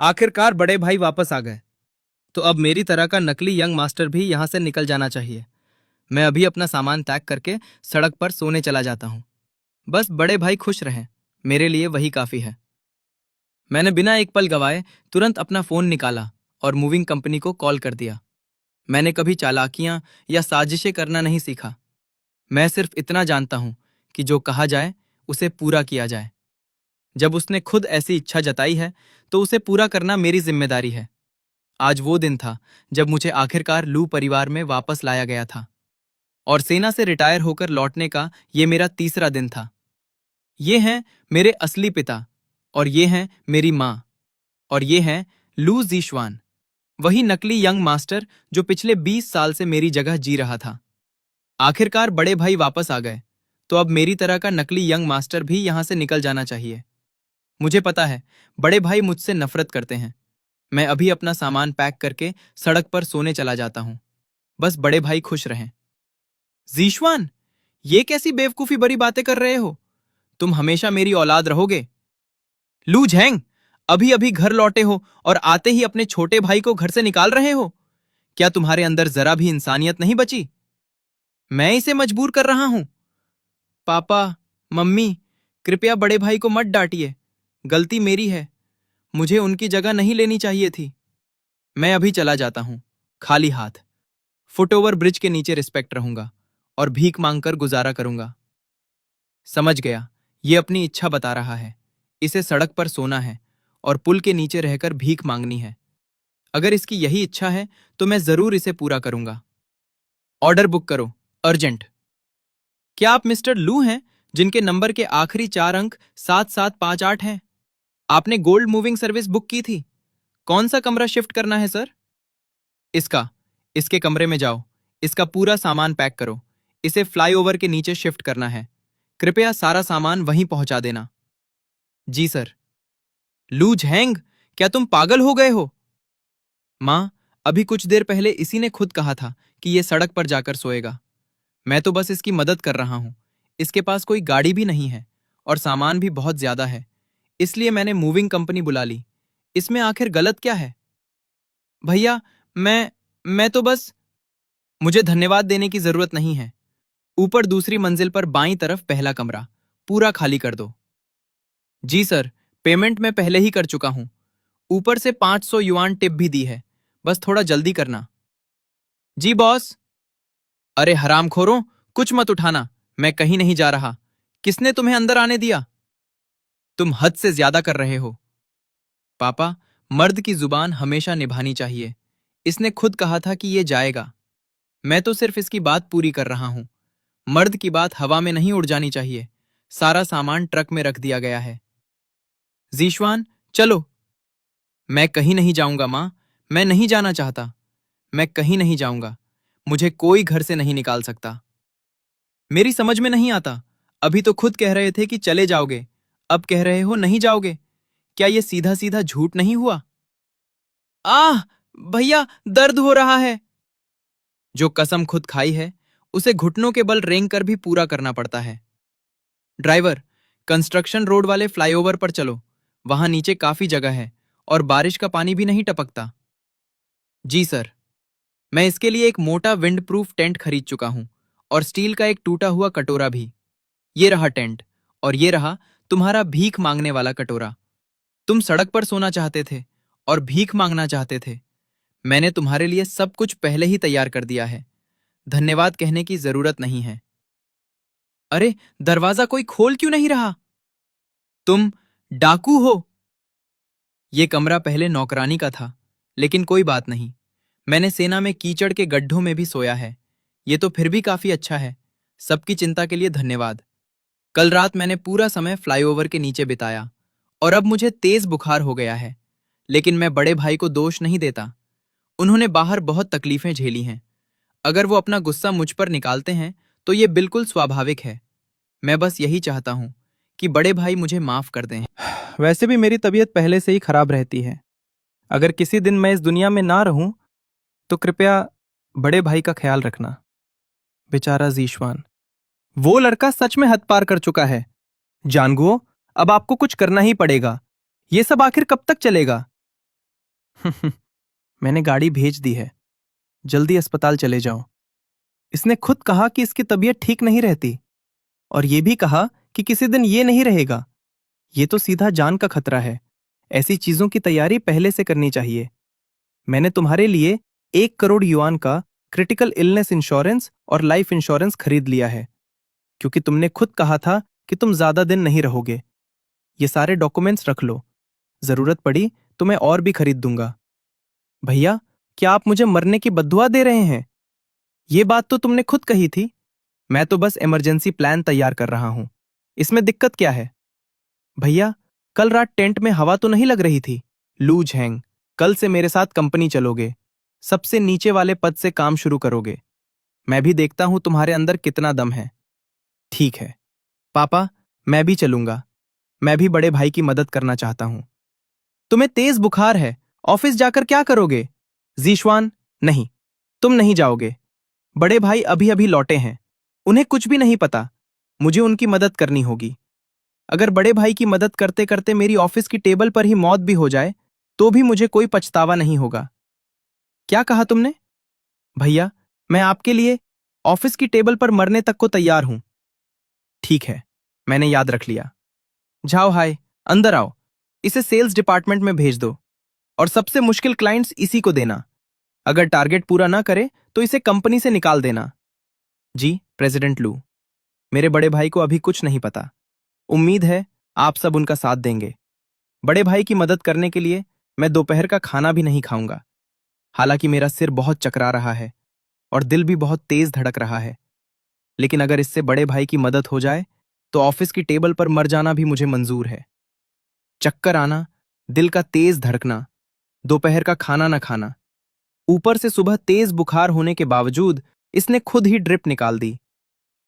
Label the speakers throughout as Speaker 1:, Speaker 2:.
Speaker 1: आखिरकार बड़े भाई वापस आ गए। तो अब मेरी तरह का नकली यंग मास्टर भी यहां से निकल जाना चाहिए। मैं अभी अपना सामान पैक करके सड़क पर सोने चला जाता हूँ। बस बड़े भाई खुश रहें, मेरे लिए वही काफी है। मैंने बिना एक पल गवाए तुरंत अपना फोन निकाला और मूविंग कंपनी को कॉल कर दिया। मैंने कभी चालाकियां या साजिशें करना नहीं सीखा। मैं सिर्फ इतना जानता हूं कि जो कहा जाए उसे पूरा किया जाए। जब उसने खुद ऐसी इच्छा जताई है तो उसे पूरा करना मेरी जिम्मेदारी है। आज वो दिन था जब मुझे आखिरकार लू परिवार में वापस लाया गया था और सेना से रिटायर होकर लौटने का ये मेरा तीसरा दिन था। ये हैं मेरे असली पिता, और ये हैं मेरी माँ, और ये हैं लू जीशवान, वही नकली यंग मास्टर जो पिछले 20 साल से मेरी जगह जी रहा था। आखिरकार बड़े भाई वापस आ गए, तो अब मेरी तरह का नकली यंग मास्टर भी यहां से निकल जाना चाहिए। मुझे पता है बड़े भाई मुझसे नफरत करते हैं। मैं अभी अपना सामान पैक करके सड़क पर सोने चला जाता हूं। बस बड़े भाई खुश रहें। जीशवान, ये कैसी बेवकूफी भरी बातें कर रहे हो? तुम हमेशा मेरी औलाद रहोगे। लू झेंग, अभी अभी घर लौटे हो और आते ही अपने छोटे भाई को घर से निकाल रहे हो। क्या तुम्हारे अंदर जरा भी इंसानियत नहीं बची? मैं इसे मजबूर कर रहा हूं। पापा, मम्मी, कृपया बड़े भाई को मत डांटिए। गलती मेरी है। मुझे उनकी जगह नहीं लेनी चाहिए थी। मैं अभी चला जाता हूं, खाली हाथ। फुटओवर ब्रिज के नीचे रिस्पेक्ट रहूंगा और भीख मांगकर गुजारा करूंगा। समझ गया, ये अपनी इच्छा बता रहा है। इसे सड़क पर सोना है और पुल के नीचे रहकर भीख मांगनी है। अगर इसकी यही इच्छा है तो मैं जरूर इसे पूरा करूंगा। ऑर्डर बुक करो, अर्जेंट। क्या आप मिस्टर लू हैं जिनके नंबर के आखिरी 4 अंक 7758 हैं? आपने गोल्ड मूविंग सर्विस बुक की थी। कौन सा कमरा शिफ्ट करना है सर? इसका। इसके कमरे में जाओ। इसका पूरा सामान पैक करो। इसे फ्लाईओवर के नीचे शिफ्ट करना है। कृपया सारा सामान वहीं पहुंचा देना। जी सर। लू झेंग, क्या तुम पागल हो गए हो? मां, अभी कुछ देर पहले इसी ने खुद कहा था कि यह सड़क पर जाकर सोएगा। मैं तो बस इसकी मदद कर रहा हूं। इसके पास कोई गाड़ी भी नहीं है और सामान भी बहुत ज्यादा है, इसलिए मैंने मूविंग कंपनी बुला ली। इसमें आखिर गलत क्या है? भैया, मैं तो बस। मुझे धन्यवाद देने की जरूरत नहीं है। ऊपर दूसरी मंजिल पर बाईं तरफ पहला कमरा पूरा खाली कर दो। जी सर, पेमेंट मैं पहले ही कर चुका हूं। ऊपर से 500 युआन टिप भी दी है। बस थोड़ा जल्दी करना। जी बॉस। अरे हरामखोरों, कुछ मत उठाना। मैं कहीं नहीं जा रहा। किसने तुम्हें अंदर आने दिया? तुम हद से ज्यादा कर रहे हो। पापा, मर्द की जुबान हमेशा निभानी चाहिए। इसने खुद कहा था कि ये जाएगा। मैं तो सिर्फ इसकी बात पूरी कर रहा हूं। मर्द की बात हवा में नहीं उड़ जानी चाहिए। सारा सामान ट्रक में रख दिया गया है। जीशवान, चलो। मैं कहीं नहीं जाऊंगा मां। मैं नहीं जाना चाहता। मैं कहीं नहीं जाऊंगा। मुझे कोई घर से नहीं निकाल सकता। मेरी समझ में नहीं आता। अभी तो खुद कह रहे थे कि चले जाओगे, अब कह रहे हो नहीं जाओगे। क्या ये सीधा सीधा झूठ नहीं हुआ? आह! भैया, दर्द हो रहा है। जो कसम खुद खाई है उसे घुटनों के बल रेंग कर भी पूरा करना पड़ता है। ड्राइवर, कंस्ट्रक्शन रोड वाले फ्लाईओवर पर चलो। वहां नीचे काफी जगह है और बारिश का पानी भी नहीं टपकता। जी सर। मैं इसके लिए एक मोटा विंड प्रूफ टेंट खरीद चुका हूं और स्टील का एक टूटा हुआ कटोरा भी। ये रहा टेंट, और ये रहा तुम्हारा भीख मांगने वाला कटोरा। तुम सड़क पर सोना चाहते थे और भीख मांगना चाहते थे। मैंने तुम्हारे लिए सब कुछ पहले ही तैयार कर दिया है। धन्यवाद कहने की जरूरत नहीं है। अरे, दरवाजा कोई खोल क्यों नहीं रहा? तुम डाकू हो? यह कमरा पहले नौकरानी का था, लेकिन कोई बात नहीं। मैंने सेना में कीचड़ के गड्ढों में भी सोया है। ये तो फिर भी काफी अच्छा है। सबकी चिंता के लिए धन्यवाद। कल रात मैंने पूरा समय फ्लाईओवर के नीचे बिताया और अब मुझे तेज बुखार हो गया है। लेकिन मैं बड़े भाई को दोष नहीं देता। उन्होंने बाहर बहुत तकलीफें झेली हैं। अगर वो अपना गुस्सा मुझ पर निकालते हैं तो ये बिल्कुल स्वाभाविक है। मैं बस यही चाहता हूं कि बड़े भाई मुझे माफ कर दें। वैसे भी मेरी तबीयत पहले से ही खराब रहती है। अगर किसी दिन मैं इस दुनिया में ना रहूं तो कृपया बड़े भाई का ख्याल रखना। बेचारा जीशवान, वो लड़का सच में हद पार कर चुका है। जानगुओ, अब आपको कुछ करना ही पड़ेगा। ये सब आखिर कब तक चलेगा?
Speaker 2: मैंने गाड़ी भेज दी है, जल्दी अस्पताल चले जाओ। इसने खुद कहा कि इसकी तबीयत ठीक नहीं रहती, और ये भी कहा कि किसी दिन ये नहीं रहेगा। ये तो सीधा जान का खतरा है। ऐसी चीजों की तैयारी पहले से करनी चाहिए। मैंने तुम्हारे लिए 1 करोड़ युआन का क्रिटिकल इलनेस इंश्योरेंस और लाइफ इंश्योरेंस खरीद लिया है, क्योंकि तुमने खुद कहा था कि तुम ज्यादा दिन नहीं रहोगे। ये सारे डॉक्यूमेंट्स रख लो, जरूरत पड़ी तो मैं और भी खरीद दूंगा। भैया, क्या आप मुझे मरने की बद्दुआ दे रहे हैं? ये बात तो तुमने खुद कही थी। मैं तो बस इमरजेंसी प्लान तैयार कर रहा हूं, इसमें दिक्कत क्या है? भैया, कल रात टेंट में हवा तो नहीं लग रही थी? लू झेंग, कल से मेरे साथ कंपनी चलोगे, सबसे नीचे वाले पद से काम शुरू करोगे। मैं भी देखता हूं तुम्हारे अंदर कितना दम है। ठीक है पापा, मैं भी चलूंगा। मैं भी बड़े भाई की मदद करना चाहता हूं। तुम्हें तेज बुखार है, ऑफिस जाकर क्या करोगे? जीशवान, नहीं, तुम नहीं जाओगे। बड़े भाई अभी अभी लौटे हैं, उन्हें कुछ भी नहीं पता। मुझे उनकी मदद करनी होगी। अगर बड़े भाई की मदद करते करते मेरी ऑफिस की टेबल पर ही मौत भी हो जाए तो भी मुझे कोई पछतावा नहीं होगा। क्या कहा तुमने? भैया, मैं आपके लिए ऑफिस की टेबल पर मरने तक को तैयार हूं। ठीक है, मैंने याद रख लिया। जाओ हाय, अंदर आओ। इसे सेल्स डिपार्टमेंट में भेज दो, और सबसे मुश्किल क्लाइंट्स इसी को देना। अगर टारगेट पूरा ना करे तो इसे कंपनी से निकाल देना। जी प्रेसिडेंट लू, मेरे बड़े भाई को अभी कुछ नहीं पता। उम्मीद है आप सब उनका साथ देंगे। बड़े भाई की मदद करने के लिए मैं दोपहर का खाना भी नहीं खाऊंगा। हालांकि मेरा सिर बहुत चकरा रहा है और दिल भी बहुत तेज धड़क रहा है, लेकिन अगर इससे बड़े भाई की मदद हो जाए तो ऑफिस की टेबल पर मर जाना भी मुझे मंजूर है। चक्कर आना, दिल का तेज धड़कना, दोपहर का खाना न खाना, ऊपर से सुबह तेज बुखार होने के बावजूद इसने खुद ही ड्रिप निकाल दी।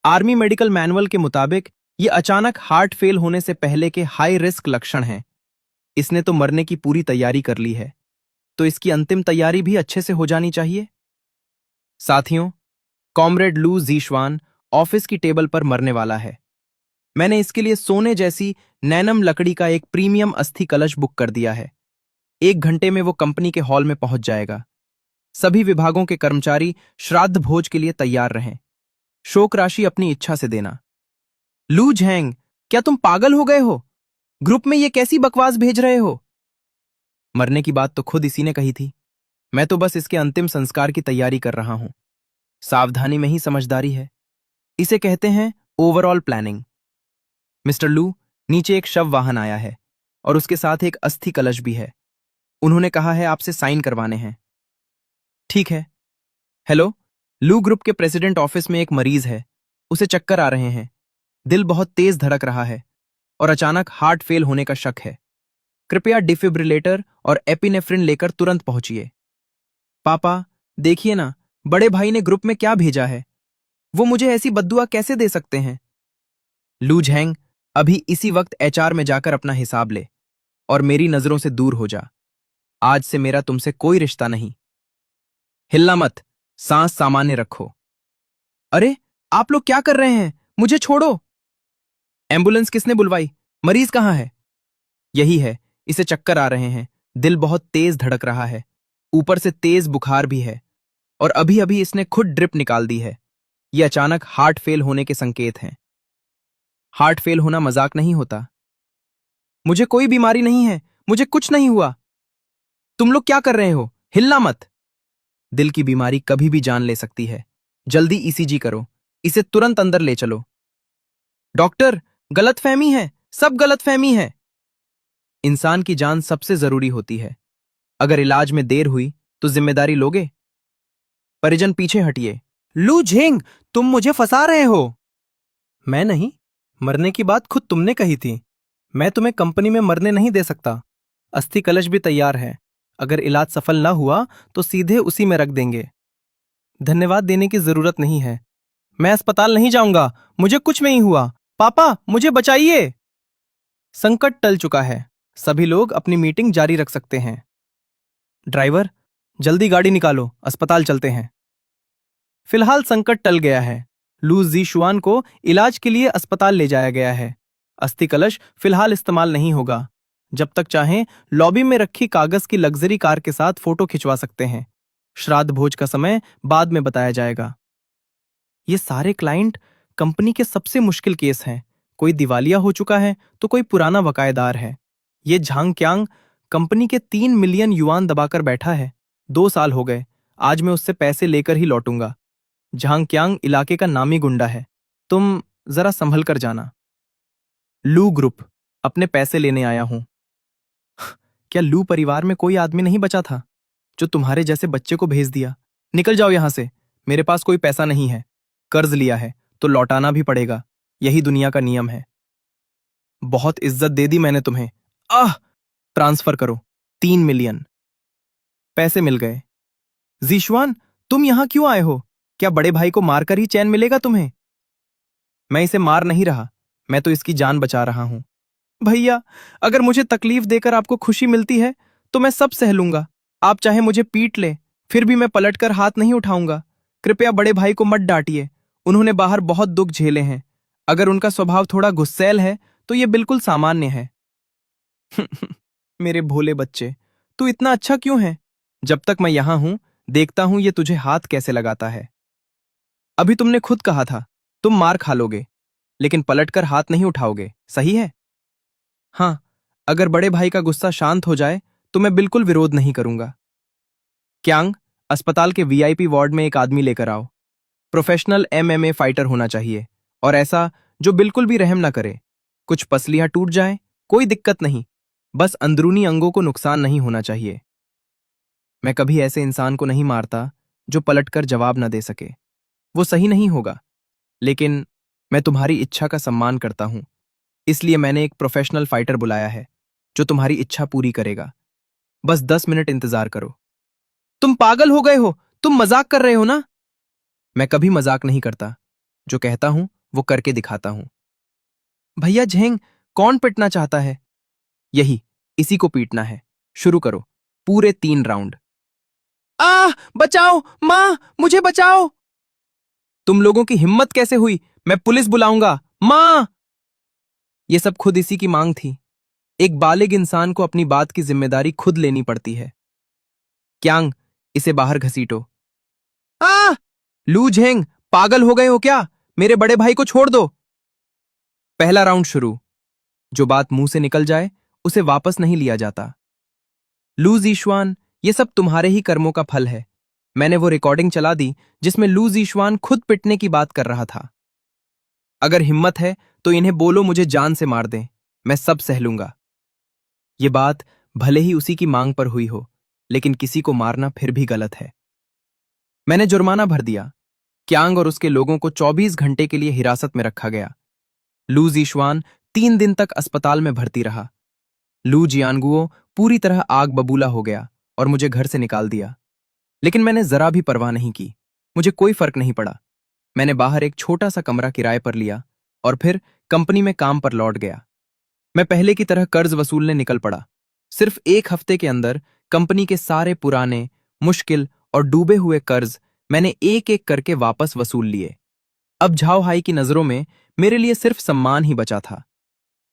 Speaker 2: आर्मी मेडिकल मैनुअल के मुताबिक ये अचानक हार्ट फेल होने से पहले के हाई रिस्क लक्षण हैं। इसने तो मरने की पूरी तैयारी कर ली है, तो इसकी अंतिम तैयारी भी अच्छे से हो जानी चाहिए। साथियों, कॉमरेड लू जीशवान ऑफिस की टेबल पर मरने वाला है। मैंने इसके लिए सोने जैसी नैनम लकड़ी का एक प्रीमियम अस्थि कलश बुक कर दिया है। 1 घंटे में वो कंपनी के हॉल में पहुंच जाएगा। सभी विभागों के कर्मचारी श्राद्ध भोज के लिए तैयार रहें। शोक राशि अपनी इच्छा से देना। लू झेंग, क्या तुम पागल हो गए हो? ग्रुप में ये कैसी बकवास भेज रहे हो? मरने की बात तो खुद इसी ने कही थी। मैं तो बस इसके अंतिम संस्कार की तैयारी कर रहा हूं। सावधानी में ही समझदारी है, इसे कहते हैं ओवरऑल प्लानिंग। मिस्टर लू, नीचे एक शव वाहन आया है और उसके साथ एक अस्थि कलश भी है। उन्होंने कहा है आपसे साइन करवाने हैं। ठीक है। हेलो, लू ग्रुप के प्रेसिडेंट ऑफिस में एक मरीज है। उसे चक्कर आ रहे हैं, दिल बहुत तेज धड़क रहा है और अचानक हार्ट फेल होने का शक है। कृपया डिफिब्रिलेटर और एपिनेफ्रिन लेकर तुरंत पहुंचिए। पापा, देखिए ना, बड़े भाई ने ग्रुप में क्या भेजा है। वो मुझे ऐसी बद्दुआ कैसे दे सकते हैं? लू झेंग, अभी इसी वक्त एचआर में जाकर अपना हिसाब ले और मेरी नजरों से दूर हो जा। आज से मेरा तुमसे कोई रिश्ता नहीं। हिलना मत, सांस सामान्य रखो। अरे, आप लोग क्या कर रहे हैं? मुझे छोड़ो। एम्बुलेंस किसने बुलवाई? मरीज कहाँ है? यही है, इसे चक्कर आ रहे हैं, दिल बहुत तेज धड़क रहा है, ऊपर से तेज बुखार भी है, और अभी अभी इसने खुद ड्रिप निकाल दी है। ये अचानक हार्ट फेल होने के संकेत हैं। हार्ट फेल होना मजाक नहीं होता। मुझे कोई बीमारी नहीं है, मुझे कुछ नहीं हुआ। तुम लोग क्या कर रहे हो? हिलना मत। दिल की बीमारी कभी भी जान ले सकती है। जल्दी ईसीजी करो, इसे तुरंत अंदर ले चलो। डॉक्टर, गलतफहमी है, सब गलतफहमी है। इंसान की जान सबसे जरूरी होती है। अगर इलाज में देर हुई तो जिम्मेदारी लोगे? परिजन पीछे हटिए। लू झेंग, तुम मुझे फंसा रहे हो। मैं नहीं, मरने की बात खुद तुमने कही थी। मैं तुम्हें कंपनी में मरने नहीं दे सकता। अस्थि कलश भी तैयार है, अगर इलाज सफल ना हुआ तो सीधे उसी में रख देंगे। धन्यवाद देने की जरूरत नहीं है। मैं अस्पताल नहीं जाऊंगा, मुझे कुछ नहीं हुआ। पापा, मुझे बचाइए। संकट टल चुका है, सभी लोग अपनी मीटिंग जारी रख सकते हैं। ड्राइवर, जल्दी गाड़ी निकालो, अस्पताल चलते हैं। फिलहाल संकट टल गया है। लू जीशुआन को इलाज के लिए अस्पताल ले जाया गया है। अस्थि कलश फिलहाल इस्तेमाल नहीं होगा। जब तक चाहें लॉबी में रखी कागज की लग्जरी कार के साथ फोटो खिंचवा सकते हैं। श्राद्ध भोज का समय बाद में बताया जाएगा। ये सारे क्लाइंट कंपनी के सबसे मुश्किल केस हैं। कोई दिवालिया हो चुका है तो कोई पुराना बकायेदार है। ये झांग क्यांग कंपनी के 3 मिलियन युआन दबाकर बैठा है। 2 साल हो गए, आज मैं उससे पैसे लेकर ही लौटूंगा। झांग क्यांग इलाके का नामी गुंडा है, तुम जरा संभल कर जाना। लू ग्रुप, अपने पैसे लेने आया हूं। क्या लू परिवार में कोई आदमी नहीं बचा था जो तुम्हारे जैसे बच्चे को भेज दिया? निकल जाओ यहां से, मेरे पास कोई पैसा नहीं है। कर्ज लिया है तो लौटाना भी पड़ेगा, यही दुनिया का नियम है। बहुत इज्जत दे दी मैंने तुम्हें। आह! ट्रांसफर करो, 3 मिलियन। पैसे मिल गए। जीशवान, तुम यहां क्यों आए हो? क्या बड़े भाई को मारकर ही चैन मिलेगा तुम्हें? मैं इसे मार नहीं रहा, मैं तो इसकी जान बचा रहा हूं। भैया, अगर मुझे तकलीफ देकर आपको खुशी मिलती है तो मैं सब सह लूंगा। आप चाहे मुझे पीट ले, फिर भी मैं पलटकर हाथ नहीं उठाऊंगा। कृपया बड़े भाई को मत डांटिए, उन्होंने बाहर बहुत दुख झेले हैं। अगर उनका स्वभाव थोड़ा गुस्सैल है तो ये बिल्कुल सामान्य है। मेरे भोले बच्चे, तू इतना अच्छा क्यों है? जब तक मैं यहां हूं, देखता हूं ये तुझे हाथ कैसे लगाता है। अभी तुमने खुद कहा था तुम मार खा लोगे, लेकिन पलटकर हाथ नहीं उठाओगे, सही है? हाँ, अगर बड़े भाई का गुस्सा शांत हो जाए तो मैं बिल्कुल विरोध नहीं करूंगा। क्यांग, अस्पताल के वीआईपी वार्ड में एक आदमी लेकर आओ। प्रोफेशनल एमएमए फाइटर होना चाहिए, और ऐसा जो बिल्कुल भी रहम ना करे। कुछ पसलियां टूट जाएं, कोई दिक्कत नहीं, बस अंदरूनी अंगों को नुकसान नहीं होना चाहिए। मैं कभी ऐसे इंसान को नहीं मारता जो पलटकर जवाब न दे सके, वो सही नहीं होगा। लेकिन मैं तुम्हारी इच्छा का सम्मान करता हूं, इसलिए मैंने एक प्रोफेशनल फाइटर बुलाया है जो तुम्हारी इच्छा पूरी करेगा। बस 10 मिनट इंतजार करो। तुम पागल हो गए हो? तुम मजाक कर रहे हो ना? मैं कभी मजाक नहीं करता, जो कहता हूं वो करके दिखाता हूं। भैया झेंग, कौन पिटना चाहता है? यही, इसी को पीटना है। शुरू करो, पूरे 3 राउंड। बचाओ मां, मुझे बचाओ। तुम लोगों की हिम्मत कैसे हुई? मैं पुलिस बुलाऊंगा। मां! ये सब खुद इसी की मांग थी। एक बालिग इंसान को अपनी बात की जिम्मेदारी खुद लेनी पड़ती है। क्यांग, इसे बाहर घसीटो। लू झेंग, पागल हो गए हो क्या? मेरे बड़े भाई को छोड़ दो। पहला राउंड शुरू। जो बात मुंह से निकल जाए उसे वापस नहीं लिया जाता। लू जीशवान, ये सब तुम्हारे ही कर्मों का फल है। मैंने वो रिकॉर्डिंग चला दी जिसमें लू जीशवान खुद पिटने की बात कर रहा था। अगर हिम्मत है तो इन्हें बोलो मुझे जान से मार दें, मैं सब सह लूंगा। ये बात भले ही उसी की मांग पर हुई हो, लेकिन किसी को मारना फिर भी गलत है। मैंने जुर्माना भर दिया। क्यांग और उसके लोगों को 24 घंटे के लिए हिरासत में रखा गया। लू जीशवान 3 दिन तक अस्पताल में भर्ती रहा। लू जियानगुओ पूरी तरह आग बबूला हो गया और मुझे घर से निकाल दिया। लेकिन मैंने जरा भी परवाह नहीं की, मुझे कोई फर्क नहीं पड़ा। मैंने बाहर एक छोटा सा कमरा किराए पर लिया और फिर कंपनी में काम पर लौट गया। मैं पहले की तरह कर्ज वसूलने निकल पड़ा। सिर्फ 1 हफ्ते के अंदर कंपनी के सारे पुराने, मुश्किल और डूबे हुए कर्ज मैंने एक एक करके वापस वसूल लिए। अब झाओ हाई की नजरों में मेरे लिए सिर्फ सम्मान ही बचा था।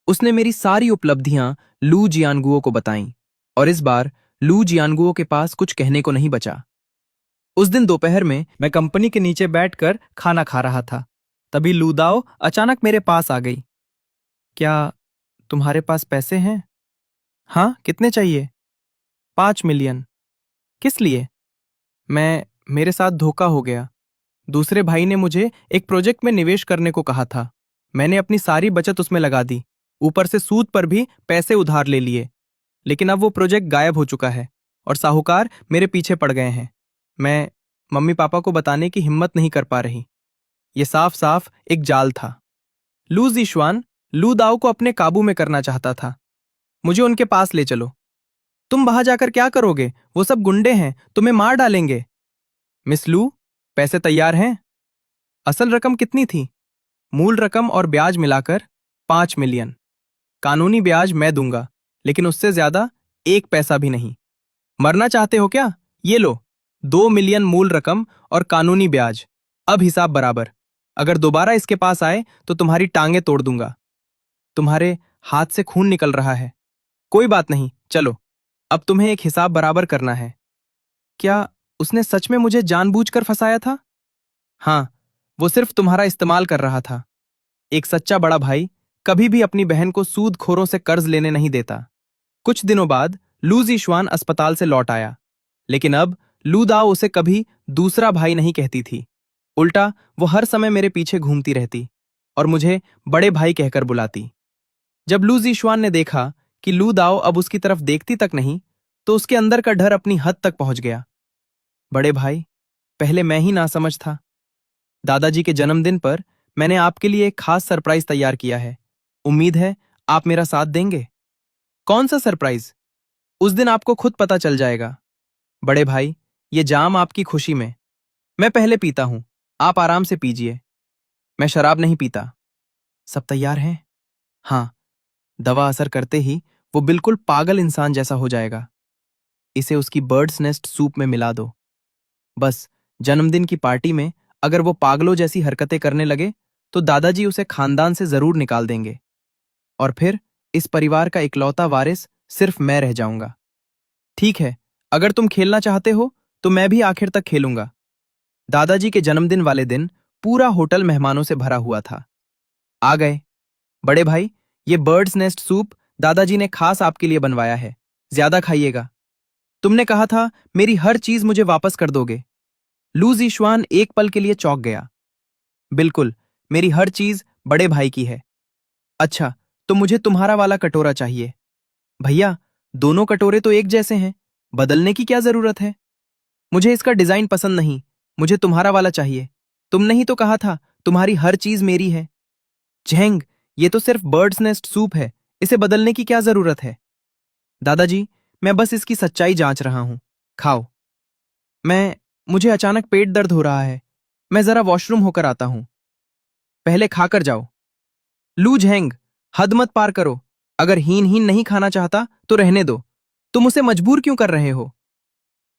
Speaker 2: उसने मेरी सारी उपलब्धियां लू जियानगुओ को बताईं, और इस बार लू जियानगुओ के पास कुछ कहने को नहीं बचा। उस दिन दोपहर में मैं कंपनी के नीचे बैठकर खाना खा रहा था। तभी लू दाओ अचानक मेरे पास आ गई। क्या तुम्हारे पास पैसे हैं? हाँ, कितने चाहिए? 5 मिलियन। किस लिए? मेरे साथ धोखा हो गया। दूसरे भाई ने मुझे एक प्रोजेक्ट में निवेश करने को कहा था। मैंने अपनी सारी बचत उसमें लगा दी, ऊपर से सूद पर भी पैसे उधार ले लिए। लेकिन अब वो प्रोजेक्ट गायब हो चुका है और साहूकार मेरे पीछे पड़ गए हैं। मैं मम्मी पापा को बताने की हिम्मत नहीं कर पा रही। ये साफ साफ एक जाल था। लू जीशवान लू दाओ को अपने काबू में करना चाहता था। मुझे उनके पास ले चलो। तुम वहां जाकर क्या करोगे? वो सब गुंडे हैं, तुम्हें मार डालेंगे। मिस लू, पैसे तैयार हैं? असल रकम कितनी थी? मूल रकम और ब्याज मिलाकर 5 मिलियन। कानूनी ब्याज मैं दूंगा, लेकिन उससे ज्यादा 1 पैसा भी नहीं। मरना चाहते हो क्या? ये लो, 2 मिलियन मूल रकम और कानूनी ब्याज। अब हिसाब बराबर। अगर दोबारा इसके पास आए तो तुम्हारी टांगें तोड़ दूंगा। तुम्हारे हाथ से खून निकल रहा है। कोई बात नहीं, चलो। अब तुम्हें एक हिसाब बराबर करना है। क्या उसने सच में मुझे जानबूझकर फंसाया था? हाँ, वो सिर्फ तुम्हारा इस्तेमाल कर रहा था। एक सच्चा बड़ा भाई कभी भी अपनी बहन को सूदखोरों से कर्ज लेने नहीं देता। कुछ दिनों बाद लू जीशुआन अस्पताल से लौट आया, लेकिन अब लू दाओ उसे कभी दूसरा भाई नहीं कहती थी। उल्टा वो हर समय मेरे पीछे घूमती रहती और मुझे बड़े भाई कहकर बुलाती। जब लू जीशुआन ने देखा कि लू दाओ अब उसकी तरफ देखती तक नहीं, तो उसके अंदर का डर अपनी हद तक पहुंच गया। बड़े भाई, पहले मैं ही नासमझ था। दादाजी के जन्मदिन पर मैंने आपके लिए एक खास सरप्राइज तैयार किया है। उम्मीद है आप मेरा साथ देंगे। कौन सा सरप्राइज? उस दिन आपको खुद पता चल जाएगा। बड़े भाई, ये जाम आपकी खुशी में। मैं पहले पीता हूं, आप आराम से पीजिए। मैं शराब नहीं पीता। सब तैयार हैं? हाँ। दवा असर करते ही वो बिल्कुल पागल इंसान जैसा हो जाएगा। इसे उसकी बर्ड्स नेस्ट सूप में मिला दो। बस जन्मदिन की पार्टी में अगर वो पागलों जैसी हरकतें करने लगे तो दादाजी उसे खानदान से जरूर निकाल देंगे और फिर इस परिवार का इकलौता वारिस सिर्फ मैं रह जाऊंगा। ठीक है, अगर तुम खेलना चाहते हो तो मैं भी आखिर तक खेलूंगा। दादाजी के जन्मदिन वाले दिन पूरा होटल मेहमानों से भरा हुआ था। आ गए। बड़े भाई, ये बर्ड्स नेस्ट सूप दादाजी ने खास आपके लिए बनवाया है। ज्यादा खाइएगा। तुमने कहा था मेरी हर चीज मुझे वापस कर दोगे। लू जीशुआन एक पल के लिए चौंक गया। बिल्कुल, मेरी हर चीज बड़े भाई की है। अच्छा, तो मुझे तुम्हारा वाला कटोरा चाहिए। भैया, दोनों कटोरे तो एक जैसे हैं, बदलने की क्या जरूरत है? मुझे इसका डिजाइन पसंद नहीं, मुझे तुम्हारा वाला चाहिए। तुमने ही तो कहा था तुम्हारी हर चीज मेरी है। झेंग, ये तो सिर्फ बर्ड्स नेस्ट सूप है, इसे बदलने की क्या जरूरत है? दादाजी, मैं बस इसकी सच्चाई जांच रहा हूं। खाओ। मुझे अचानक पेट दर्द हो रहा है। मैं जरा वॉशरूम होकर आता हूं। पहले खाकर जाओ। लू झेंग, हद मत पार करो। अगर हीन हीन नहीं खाना चाहता तो रहने दो। तुम उसे मजबूर क्यों कर रहे हो?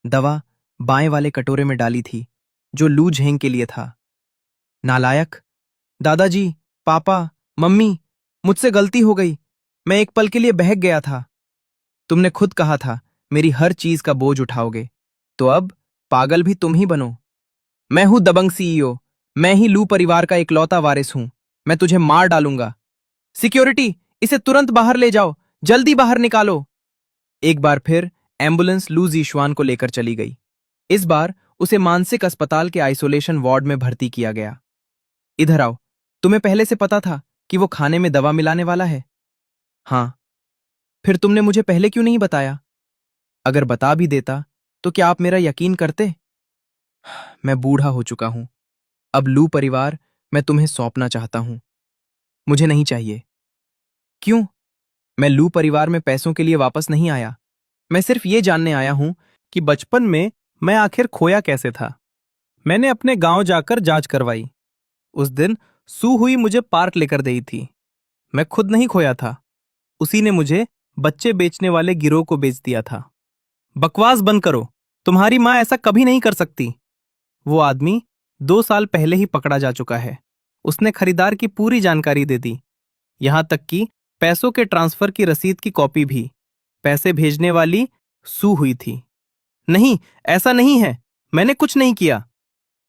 Speaker 2: दवा बाएं वाले कटोरे में डाली थी, जो लू झेंग के लिए था। नालायक। दादाजी, पापा, मम्मी, मुझसे गलती हो गई। मैं एक पल के लिए बहक गया था। तुमने खुद कहा था मेरी हर चीज का बोझ उठाओगे, तो अब पागल भी तुम ही बनो। मैं हूं दबंग सीईओ। मैं ही लू परिवार का इकलौता वारिस हूं। मैं तुझे मार डालूंगा। सिक्योरिटी, इसे तुरंत बाहर ले जाओ। जल्दी बाहर निकालो। एक बार फिर एम्बुलेंस लू जीशुआन को लेकर चली गई। इस बार उसे मानसिक अस्पताल के आइसोलेशन वार्ड में भर्ती किया गया। इधर आओ। तुम्हें पहले से पता था कि वो खाने में दवा मिलाने वाला है? हाँ। फिर तुमने मुझे पहले क्यों नहीं बताया? अगर बता भी देता तो क्या आप मेरा यकीन करते? मैं बूढ़ा हो चुका हूं। अब लू परिवार मैं तुम्हें सौंपना चाहता हूं। मुझे नहीं चाहिए। क्यों? मैं लू परिवार में पैसों के लिए वापस नहीं आया। मैं सिर्फ ये जानने आया हूं कि बचपन में मैं आखिर खोया कैसे था। मैंने अपने गांव जाकर जांच करवाई। उस दिन सू हुई मुझे पार्क लेकर गई थी। मैं खुद नहीं खोया था। उसी ने मुझे बच्चे बेचने वाले गिरोह को बेच दिया था। बकवास बंद करो। तुम्हारी माँ ऐसा कभी नहीं कर सकती। वो आदमी 2 साल पहले ही पकड़ा जा चुका है। उसने खरीदार की पूरी जानकारी दे दी, यहां तक कि पैसों के ट्रांसफर की रसीद की कॉपी भी। पैसे भेजने वाली सू हुई थी। नहीं, ऐसा नहीं है। मैंने कुछ नहीं किया।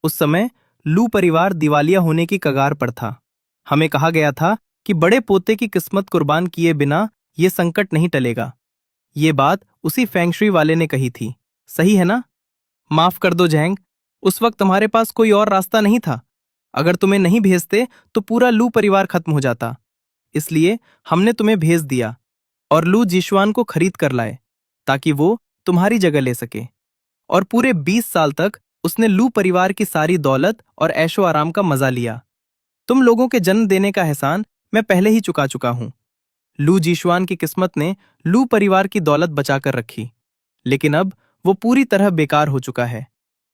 Speaker 2: उस समय लू परिवार दिवालिया होने की कगार पर था। हमें कहा गया था कि बड़े पोते की किस्मत कुर्बान किए बिना यह संकट नहीं टलेगा। ये बात उसी फेंगशुई वाले ने कही थी। सही है ना? माफ कर दो जैंग, उस वक्त तुम्हारे पास कोई और रास्ता नहीं था। अगर तुम्हें नहीं भेजते तो पूरा लू परिवार खत्म हो जाता। इसलिए हमने तुम्हें भेज दिया और लू जीशुआन को खरीद कर लाए ताकि वो तुम्हारी जगह ले सके। और पूरे 20 साल तक उसने लू परिवार की सारी दौलत और ऐशो आराम का मजा लिया। तुम लोगों के जन्म देने का एहसान मैं पहले ही चुका चुका हूं। लू जीशुआन की किस्मत ने लू परिवार की दौलत बचाकर रखी, लेकिन अब वो पूरी तरह बेकार हो चुका है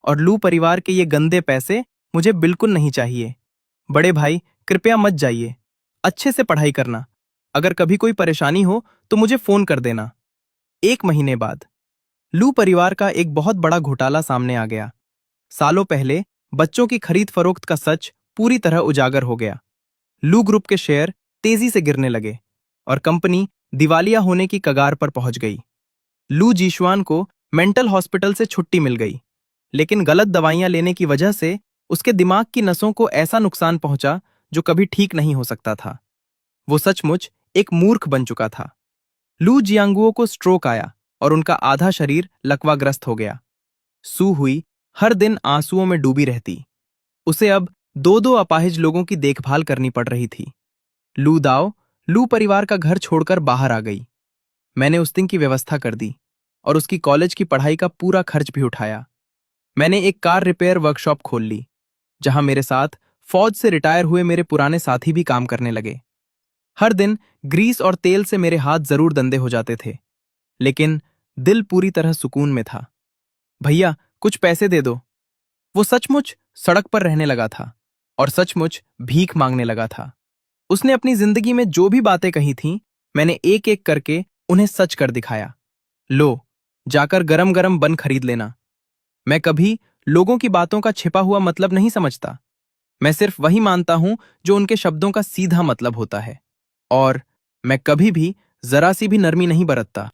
Speaker 2: और लू परिवार के ये गंदे पैसे मुझे बिल्कुल नहीं चाहिए। बड़े भाई, कृपया मत जाइए। अच्छे से पढ़ाई करना। अगर कभी कोई परेशानी हो तो मुझे फोन कर देना। 1 महीने बाद लू परिवार का एक बहुत बड़ा घोटाला सामने आ गया। सालों पहले बच्चों की खरीद फरोख्त का सच पूरी तरह उजागर हो गया। लू ग्रुप के शेयर तेजी से गिरने लगे और कंपनी दिवालिया होने की कगार पर पहुंच गई। लू जीशुआन को मेंटल हॉस्पिटल से छुट्टी मिल गई, लेकिन गलत दवाइयां लेने की वजह से उसके दिमाग की नसों को ऐसा नुकसान पहुंचा जो कभी ठीक नहीं हो सकता था। वो सचमुच एक मूर्ख बन चुका था। लू जियांगुओ को स्ट्रोक आया और उनका आधा शरीर लकवाग्रस्त हो गया। सू हुई हर दिन आंसुओं में डूबी रहती। उसे अब दो दो अपाहिज लोगों की देखभाल करनी पड़ रही थी। लू दाओ लू परिवार का घर छोड़कर बाहर आ गई। मैंने उस दिन की व्यवस्था कर दी और उसकी कॉलेज की पढ़ाई का पूरा खर्च भी उठाया। मैंने एक कार रिपेयर वर्कशॉप खोल ली, जहां मेरे साथ फौज से रिटायर हुए मेरे पुराने साथी भी काम करने लगे। हर दिन ग्रीस और तेल से मेरे हाथ जरूर दंदे हो जाते थे, लेकिन दिल पूरी तरह सुकून में था। भैया, कुछ पैसे दे दो। वो सचमुच सड़क पर रहने लगा था और सचमुच भीख मांगने लगा था। उसने अपनी जिंदगी में जो भी बातें कही थीं, मैंने एक एक करके उन्हें सच कर दिखाया। लो, जाकर गरम गरम बन खरीद लेना। मैं कभी लोगों की बातों का छिपा हुआ मतलब नहीं समझता। मैं सिर्फ वही मानता हूं जो उनके शब्दों का सीधा मतलब होता है, और मैं कभी भी जरा सी भी नरमी नहीं बरतता।